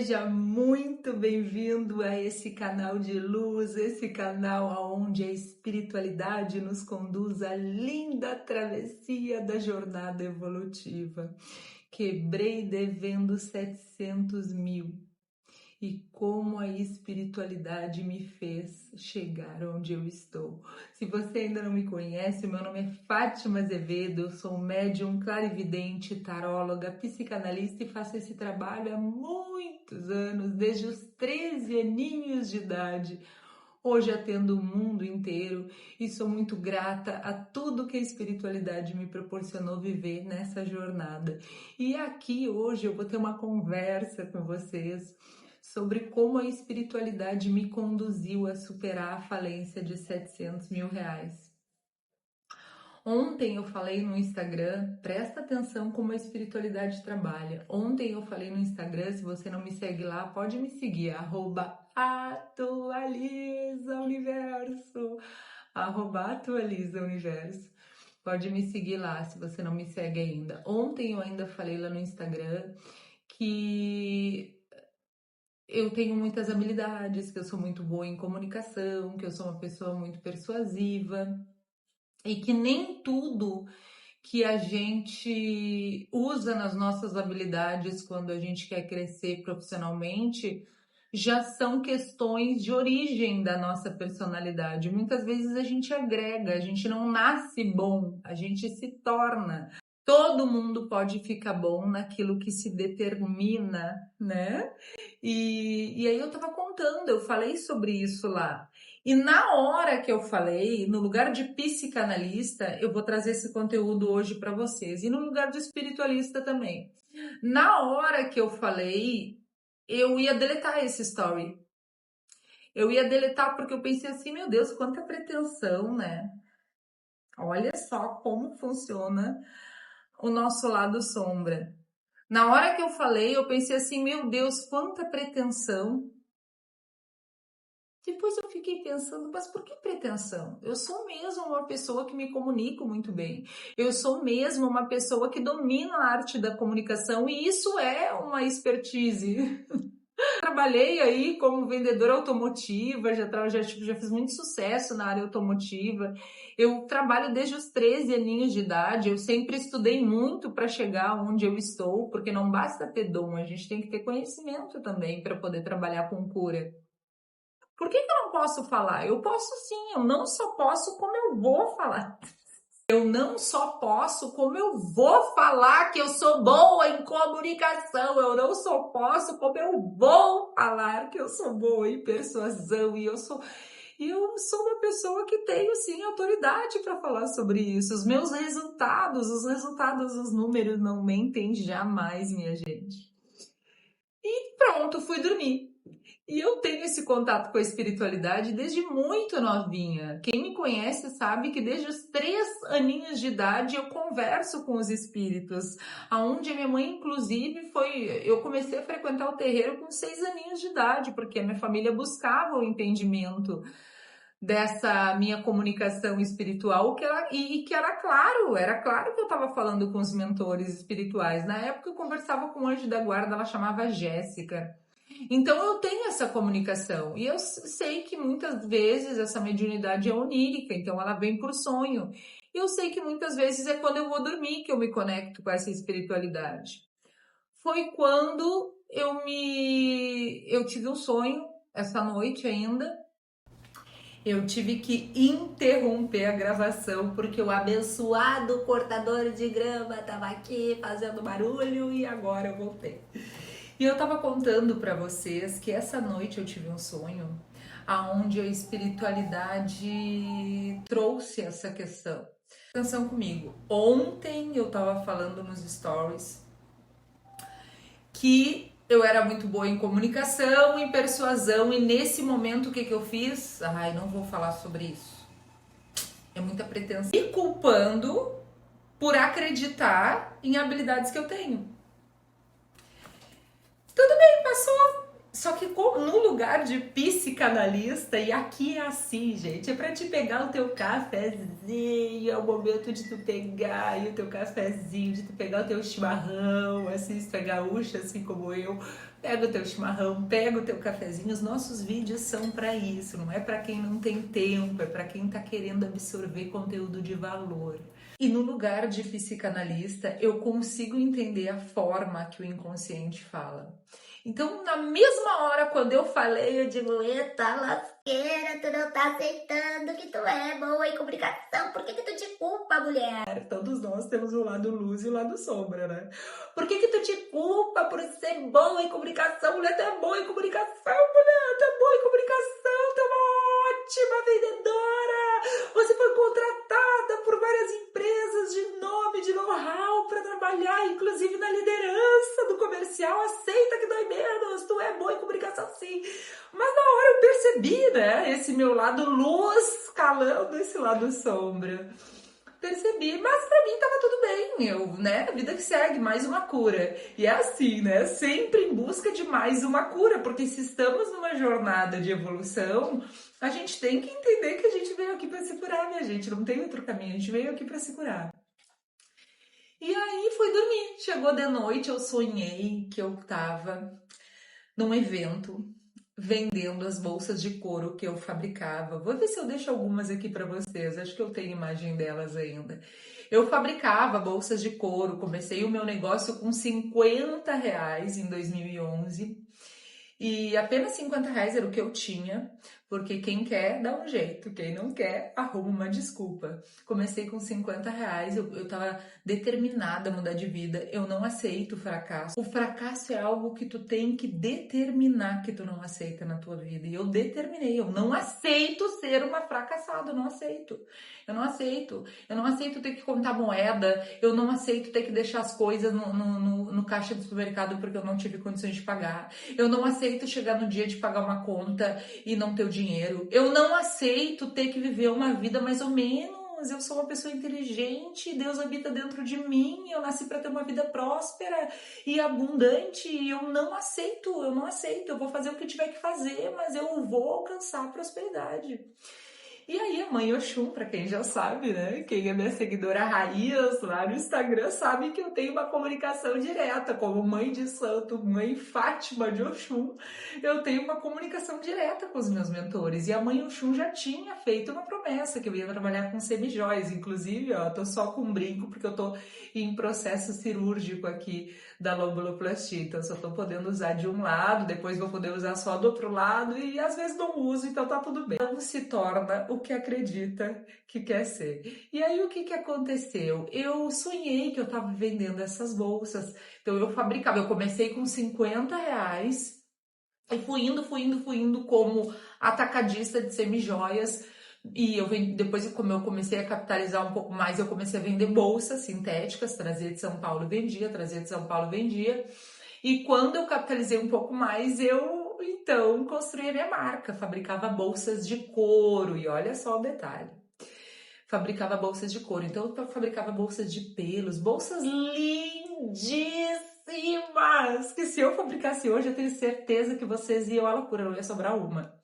Seja muito bem-vindo a esse canal de luz, esse canal onde a espiritualidade nos conduz à linda travessia da jornada evolutiva. Quebrei devendo 700 mil. E como a espiritualidade me fez chegar onde eu estou. Se você ainda não me conhece, meu nome é Fátima Azevedo, eu sou médium, clarividente, taróloga, psicanalista e faço esse trabalho há muitos anos, desde os 13 aninhos de idade. Hoje atendo o mundo inteiro e sou muito grata a tudo que a espiritualidade me proporcionou viver nessa jornada. E aqui hoje eu vou ter uma conversa com vocês sobre como a espiritualidade me conduziu a superar a falência de 700 mil reais. Ontem eu falei no Instagram, presta atenção como a espiritualidade trabalha. Ontem eu falei no Instagram, se você não me segue lá, pode me seguir, @atualizauniverso, @atualizauniverso. Pode me seguir lá se você não me segue ainda. Ontem eu ainda falei lá no Instagram que eu tenho muitas habilidades, que eu sou muito boa em comunicação, que eu sou uma pessoa muito persuasiva e que nem tudo que a gente usa nas nossas habilidades quando a gente quer crescer profissionalmente já são questões de origem da nossa personalidade. Muitas vezes a gente agrega, a gente não nasce bom, a gente se torna. Todo mundo pode ficar bom naquilo que se determina, né? E aí eu tava contando, eu falei sobre isso lá. E na hora que eu falei, no lugar de psicanalista, eu vou trazer esse conteúdo hoje para vocês. E no lugar de espiritualista também. Na hora que eu falei, eu ia deletar esse story. Eu ia deletar porque eu pensei assim, meu Deus, quanta pretensão, né? Olha só como funciona o nosso lado sombra. Na hora que eu falei, eu pensei assim, meu Deus, quanta pretensão. Depois eu fiquei pensando, mas por que pretensão? Eu sou mesmo uma pessoa que me comunico muito bem. Eu sou mesmo uma pessoa que domina a arte da comunicação e isso é uma expertise. Trabalhei aí como vendedora automotiva, já fiz muito sucesso na área automotiva. Eu trabalho desde os 13 aninhos de idade, eu sempre estudei muito para chegar onde eu estou, porque não basta ter dom, a gente tem que ter conhecimento também para poder trabalhar com cura. Por que eu não posso falar? Eu posso sim, eu não só posso como eu vou falar. Eu não só posso, como eu vou falar que eu sou boa em comunicação. Eu não só posso, como eu vou falar que eu sou boa em persuasão. E eu sou uma pessoa que tenho sim autoridade para falar sobre isso. Os meus resultados, os números não mentem jamais, minha gente. E pronto, fui dormir. E eu tenho esse contato com a espiritualidade desde muito novinha. Quem me conhece sabe que desde os 3 aninhos de idade eu converso com os espíritos. Aonde a minha mãe, inclusive, eu comecei a frequentar o terreiro com 6 aninhos de idade, porque a minha família buscava o entendimento dessa minha comunicação espiritual, que era claro que eu estava falando com os mentores espirituais. Na época eu conversava com o anjo da guarda, ela chamava Jéssica. Então eu tenho essa comunicação e eu sei que muitas vezes essa mediunidade é onírica, então ela vem por sonho. E eu sei que muitas vezes é quando eu vou dormir que eu me conecto com essa espiritualidade. Foi quando eu tive um sonho essa noite ainda. Eu tive que interromper a gravação porque o abençoado cortador de grama estava aqui fazendo barulho e agora eu voltei. E eu tava contando para vocês que essa noite eu tive um sonho aonde a espiritualidade trouxe essa questão. Atenção comigo. Ontem eu tava falando nos stories que eu era muito boa em comunicação, em persuasão e nesse momento o que eu fiz? Ai, não vou falar sobre isso. É muita pretensão. Me culpando por acreditar em habilidades que eu tenho. Tudo bem, passou. Só que no lugar de psicanalista, e aqui é assim, gente, é pra te pegar o teu cafezinho, é o momento de tu pegar aí o teu cafezinho, de tu pegar o teu chimarrão, assim, se tu é gaúcha, assim como eu, pega o teu chimarrão, pega o teu cafezinho. Os nossos vídeos são pra isso, não é pra quem não tem tempo, é pra quem tá querendo absorver conteúdo de valor. E no lugar de psicanalista, eu consigo entender a forma que o inconsciente fala. Então, na mesma hora, quando eu falei, eu digo, eita lasqueira, tu não tá aceitando que tu é boa em comunicação, por que que tu te culpa, mulher? Todos nós temos o lado luz e o lado sombra, né? Por que que tu te culpa por ser boa em comunicação? Mulher, tu é boa em comunicação, mulher, tu é boa em comunicação, tu é uma ótima vendedora, você foi contratada por várias empresas de nome, de know-how para trabalhar, inclusive na liderança do comercial, aceita que dói menos, tu é boa em comunicação sim. Mas na hora eu percebi, né, esse meu lado luz calando esse lado sombra. Percebi, mas pra mim tava tudo bem, né, vida que segue, mais uma cura. E é assim, né, sempre em busca de mais uma cura, porque se estamos numa jornada de evolução, a gente tem que entender que a gente veio aqui pra se curar, minha gente, não tem outro caminho, a gente veio aqui pra se curar. E aí fui dormir, chegou de noite, eu sonhei que eu tava num evento vendendo as bolsas de couro que eu fabricava. Vou ver se eu deixo algumas aqui para vocês, acho que eu tenho imagem delas ainda. Eu fabricava bolsas de couro, comecei o meu negócio com R$ 50 em 2011 e apenas R$ 50 era o que eu tinha, porque quem quer dá um jeito, quem não quer arruma uma desculpa. Comecei com R$ 50, eu tava determinada a mudar de vida, eu não aceito o fracasso. O fracasso é algo que tu tem que determinar que tu não aceita na tua vida. E eu determinei, eu não aceito ser uma fracassada, eu não aceito. Eu não aceito. Eu não aceito ter que contar moeda, eu não aceito ter que deixar as coisas no caixa do supermercado porque eu não tive condições de pagar. Eu não aceito chegar no dia de pagar uma conta e não ter o dinheiro. Eu não aceito ter que viver uma vida mais ou menos. Eu sou uma pessoa inteligente, Deus habita dentro de mim, eu nasci para ter uma vida próspera e abundante, e eu não aceito, eu vou fazer o que tiver que fazer, mas eu vou alcançar a prosperidade. E aí a mãe Oxum, para quem já sabe, né? Quem é minha seguidora raiz lá no Instagram sabe que eu tenho uma comunicação direta, como mãe de santo, mãe Fátima de Oxum, eu tenho uma comunicação direta com os meus mentores. E a mãe Oxum já tinha feito uma promessa que eu ia trabalhar com semijóias, inclusive, ó, tô só com um brinco porque eu tô em processo cirúrgico aqui da lobuloplastia, então só tô podendo usar de um lado, depois vou poder usar só do outro lado e às vezes não uso, então tá tudo bem. Não se torna o que acredita que quer ser. E aí o que que aconteceu? Eu sonhei que eu tava vendendo essas bolsas, então eu fabricava, eu comecei com R$ 50 e fui indo como atacadista de semijoias. E depois, como eu comecei a capitalizar um pouco mais, eu comecei a vender bolsas sintéticas, trazia de São Paulo, vendia, trazia de São Paulo, vendia. E quando eu capitalizei um pouco mais, eu então construí a minha marca, fabricava bolsas de couro, e olha só o detalhe. Fabricava bolsas de couro, então eu fabricava bolsas de pelos, bolsas lindíssimas, que se eu fabricasse hoje, eu tenho certeza que vocês iam à loucura, não ia sobrar uma.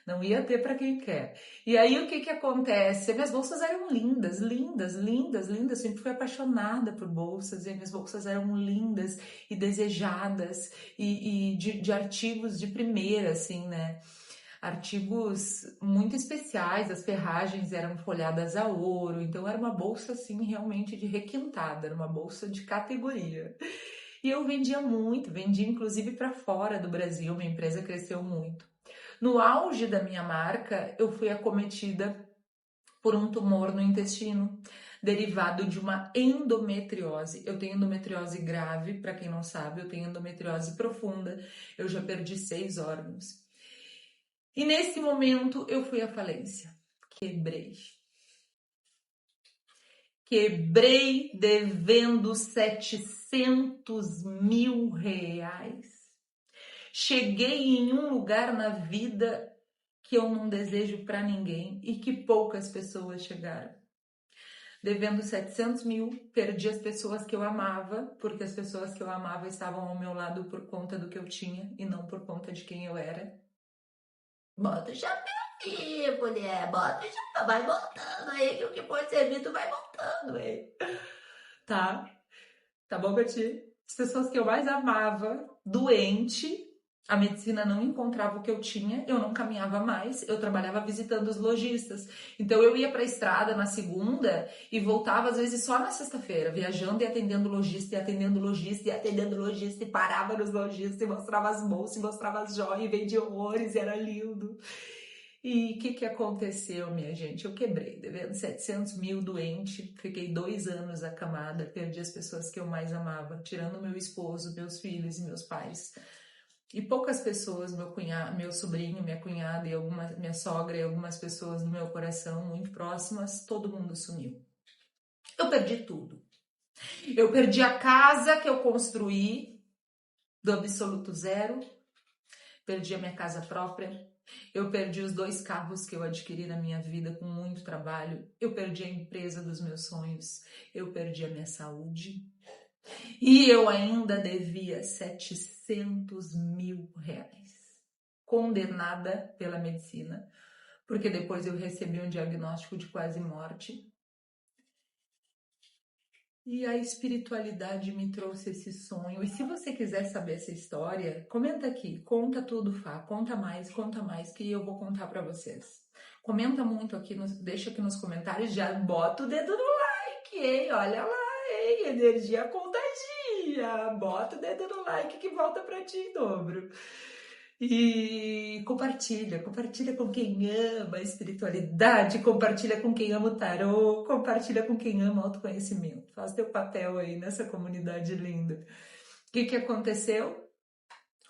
Não ia ter para quem quer. E aí o que que acontece? Minhas bolsas eram lindas, lindas, lindas, lindas. Sempre fui apaixonada por bolsas e minhas bolsas eram lindas e desejadas e de artigos de primeira, assim, né? Artigos muito especiais, as ferragens eram folhadas a ouro, então era uma bolsa assim realmente de requintada, era uma bolsa de categoria. E eu vendia muito, vendia inclusive para fora do Brasil, minha empresa cresceu muito. No auge da minha marca, eu fui acometida por um tumor no intestino, derivado de uma endometriose. Eu tenho endometriose grave, para quem não sabe, eu tenho endometriose profunda, eu já perdi 6 órgãos. E nesse momento eu fui à falência, quebrei. Quebrei devendo R$ 700.000. Cheguei em um lugar na vida que eu não desejo para ninguém e que poucas pessoas chegaram. devendo 700 mil, perdi as pessoas que eu amava, porque as pessoas que eu amava estavam ao meu lado por conta do que eu tinha e não por conta de quem eu era. Bota o chapéu aí, mulher, bota o chapéu, vai voltando aí, que o que foi servido vai voltando aí. Tá? Tá bom pra ti? As pessoas que eu mais amava, doente, a medicina não encontrava o que eu tinha, eu não caminhava mais, eu trabalhava visitando os lojistas. Então eu ia pra estrada na segunda e voltava às vezes só na sexta-feira, viajando e atendendo lojista, e atendendo lojista, e atendendo lojista, e parava nos lojistas, e mostrava as bolsas, e mostrava as joias, e vendia horrores, e era lindo. E o que aconteceu, minha gente? Eu quebrei, devendo 700 mil, doente, fiquei 2 anos acamada, perdi as pessoas que eu mais amava, tirando meu esposo, meus filhos e meus pais. E poucas pessoas, meu cunhado, meu sobrinho, minha cunhada e minha sogra e algumas pessoas do meu coração muito próximas, todo mundo sumiu. Eu perdi tudo. Eu perdi a casa que eu construí do absoluto zero, perdi a minha casa própria. Eu perdi os 2 carros que eu adquiri na minha vida com muito trabalho. Eu perdi a empresa dos meus sonhos. Eu perdi a minha saúde. E eu ainda devia 700 mil reais. Condenada pela medicina. Porque depois eu recebi um diagnóstico de quase morte. E a espiritualidade me trouxe esse sonho. E se você quiser saber essa história, comenta aqui, conta tudo, Fá, conta mais, que eu vou contar pra vocês. Comenta muito aqui, deixa aqui nos comentários, já bota o dedo no like, hein? Olha lá, hein? Energia contagia. Bota o dedo no like que volta pra ti em dobro. E compartilha com quem ama a espiritualidade, compartilha com quem ama o tarô, compartilha com quem ama o autoconhecimento. Faz teu papel aí nessa comunidade linda. O que aconteceu?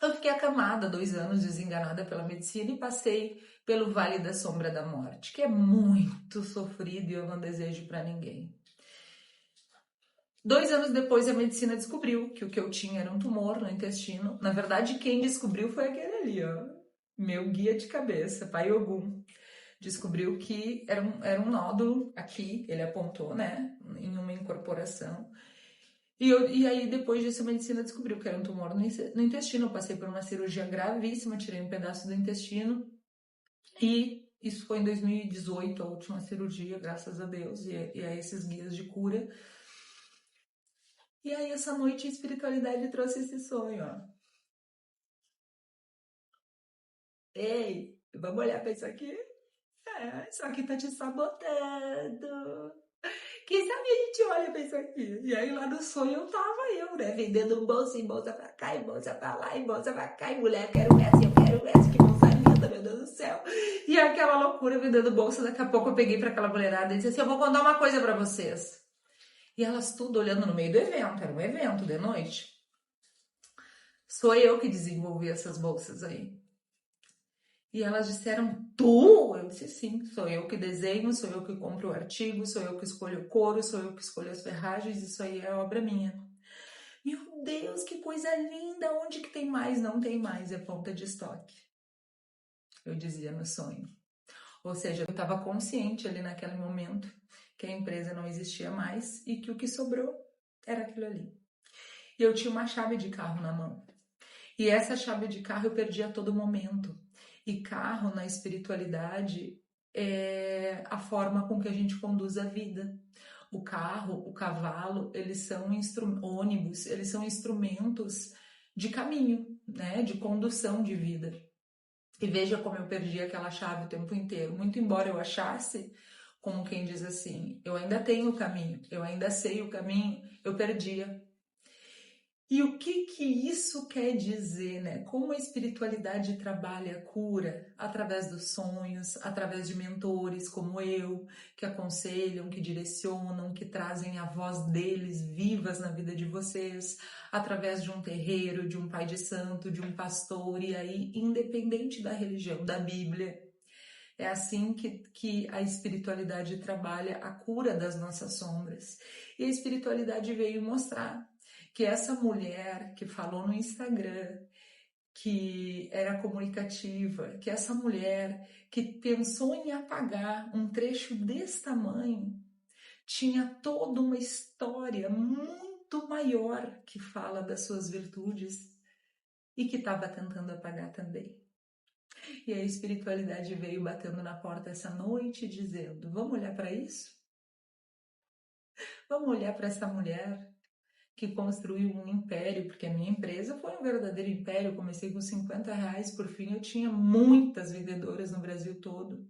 Eu fiquei acamada 2 anos, desenganada pela medicina e passei pelo Vale da Sombra da Morte, que é muito sofrido e eu não desejo para ninguém. 2 anos depois, a medicina descobriu que o que eu tinha era um tumor no intestino. Na verdade, quem descobriu foi aquele ali, ó. Meu guia de cabeça, Pai Ogum. Descobriu que era um nódulo aqui, ele apontou, né, em uma incorporação. E aí, depois disso, a medicina descobriu que era um tumor no intestino. Eu passei por uma cirurgia gravíssima, tirei um pedaço do intestino. E isso foi em 2018, a última cirurgia, graças a Deus, e a esses guias de cura. E aí, essa noite, a espiritualidade trouxe esse sonho, ó. Ei, vamos olhar pra isso aqui? Isso aqui tá te sabotando. Quem sabe a gente olha pra isso aqui? E aí, lá no sonho, eu, né? Vendendo bolsa em bolsa pra cá, e bolsa pra lá, e bolsa pra cá. E mulher, eu quero essa, que bolsa linda, meu Deus do céu. E aquela loucura, vendendo bolsa. Daqui a pouco eu peguei pra aquela mulherada e disse assim, eu vou contar uma coisa pra vocês. E elas tudo olhando no meio do evento, era um evento de noite. Sou eu que desenvolvi essas bolsas aí. E elas disseram, tu? Eu disse, sim, sou eu que desenho, sou eu que compro o artigo, sou eu que escolho o couro, sou eu que escolho as ferragens, isso aí é obra minha. Meu Deus, que coisa linda, onde que tem mais? Não tem mais, é ponta de estoque. Eu dizia no sonho. Ou seja, eu estava consciente ali naquele momento que a empresa não existia mais e que o que sobrou era aquilo ali. E eu tinha uma chave de carro na mão. E essa chave de carro eu perdi a todo momento. E carro na espiritualidade é a forma com que a gente conduz a vida. O carro, o cavalo, eles são ônibus, eles são instrumentos de caminho, né, de condução de vida. E veja como eu perdi aquela chave o tempo inteiro. Muito embora eu achasse, como quem diz assim, eu ainda tenho o caminho, eu ainda sei o caminho, eu perdia. E o que isso quer dizer, né? Como a espiritualidade trabalha a cura através dos sonhos, através de mentores como eu, que aconselham, que direcionam, que trazem a voz deles vivas na vida de vocês, através de um terreiro, de um pai de santo, de um pastor, e aí, independente da religião, da Bíblia. É assim que a espiritualidade trabalha a cura das nossas sombras. E a espiritualidade veio mostrar que essa mulher que falou no Instagram, que era comunicativa, que essa mulher que pensou em apagar um trecho desse tamanho, tinha toda uma história muito maior que fala das suas virtudes e que estava tentando apagar também. E a espiritualidade veio batendo na porta essa noite dizendo: vamos olhar para isso? Vamos olhar para essa mulher que construiu um império, porque a minha empresa foi um verdadeiro império. Eu comecei com R$50, por fim eu tinha muitas vendedoras no Brasil todo.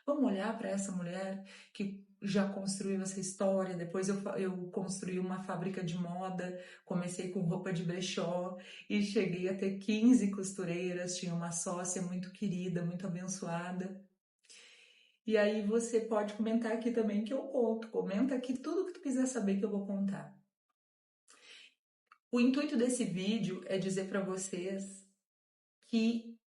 Vamos olhar para essa mulher que já construiu essa história. Depois eu construí uma fábrica de moda, comecei com roupa de brechó e cheguei a ter 15 costureiras, tinha uma sócia muito querida, muito abençoada. E aí você pode comentar aqui também que eu conto. Comenta aqui tudo que tu quiser saber que eu vou contar. O intuito desse vídeo é dizer para vocês que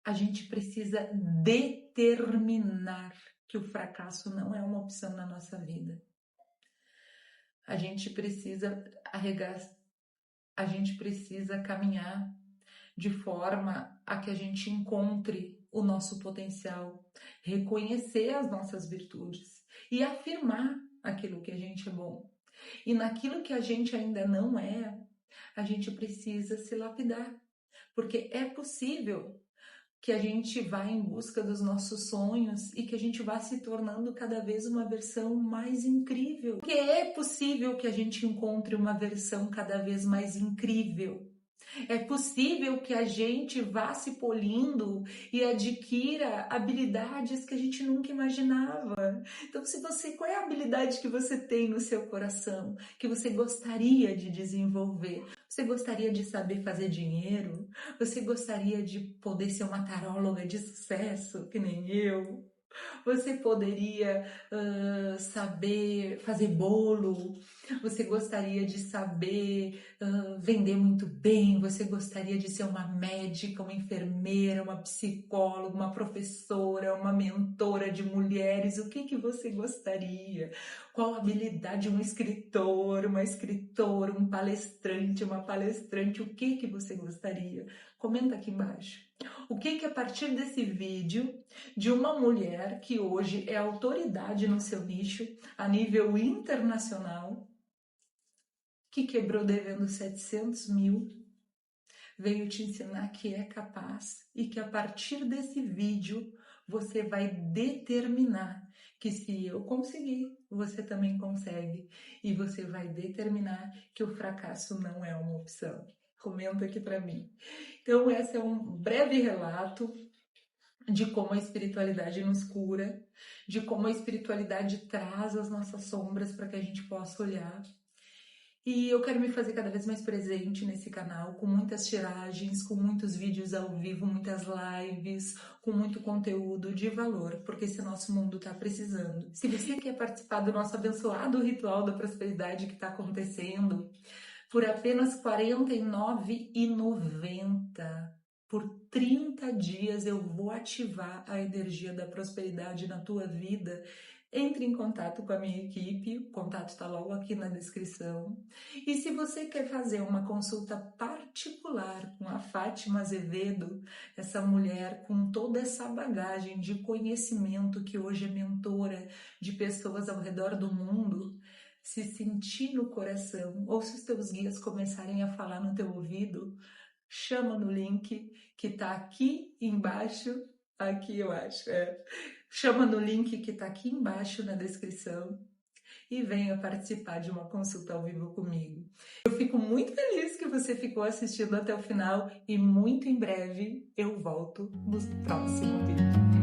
a gente precisa determinar que o fracasso não é uma opção na nossa vida. A gente precisa a gente precisa caminhar de forma a que a gente encontre o nosso potencial, reconhecer as nossas virtudes e afirmar aquilo que a gente é bom. E naquilo que a gente ainda não é, a gente precisa se lapidar, porque é possível que a gente vá em busca dos nossos sonhos e que a gente vá se tornando cada vez uma versão mais incrível. Porque é possível que a gente encontre uma versão cada vez mais incrível. É possível que a gente vá se polindo e adquira habilidades que a gente nunca imaginava. Então, qual é a habilidade que você tem no seu coração, que você gostaria de desenvolver? Você gostaria de saber fazer dinheiro? Você gostaria de poder ser uma taróloga de sucesso, que nem eu? Você poderia saber fazer bolo? Você gostaria de saber vender muito bem? Você gostaria de ser uma médica, uma enfermeira, uma psicóloga, uma professora, uma mentora de mulheres? O que você gostaria? Qual habilidade? Um escritor, uma escritora, um palestrante, uma palestrante? O que você gostaria? Comenta aqui embaixo. O que a partir desse vídeo de uma mulher que hoje é autoridade no seu nicho a nível internacional, que quebrou devendo 700 mil, veio te ensinar que é capaz e que a partir desse vídeo você vai determinar que se eu conseguir, você também consegue, e você vai determinar que o fracasso não é uma opção. Comenta aqui para mim. Então, esse é um breve relato de como a espiritualidade nos cura, de como a espiritualidade traz as nossas sombras para que a gente possa olhar. E eu quero me fazer cada vez mais presente nesse canal, com muitas tiragens, com muitos vídeos ao vivo, muitas lives, com muito conteúdo de valor, porque esse nosso mundo está precisando. Se você quer participar do nosso abençoado ritual da prosperidade que está acontecendo, por apenas R$ 49,90, por 30 dias eu vou ativar a energia da prosperidade na tua vida. Entre em contato com a minha equipe, o contato está logo aqui na descrição. E se você quer fazer uma consulta particular com a Fátima Azevedo, essa mulher com toda essa bagagem de conhecimento que hoje é mentora de pessoas ao redor do mundo, se sentir no coração, ou se os teus guias começarem a falar no teu ouvido, chama no link que está aqui embaixo, aqui eu acho, chama no link que está aqui embaixo na descrição e venha participar de uma consulta ao vivo comigo. Eu fico muito feliz que você ficou assistindo até o final e muito em breve eu volto no próximo vídeo.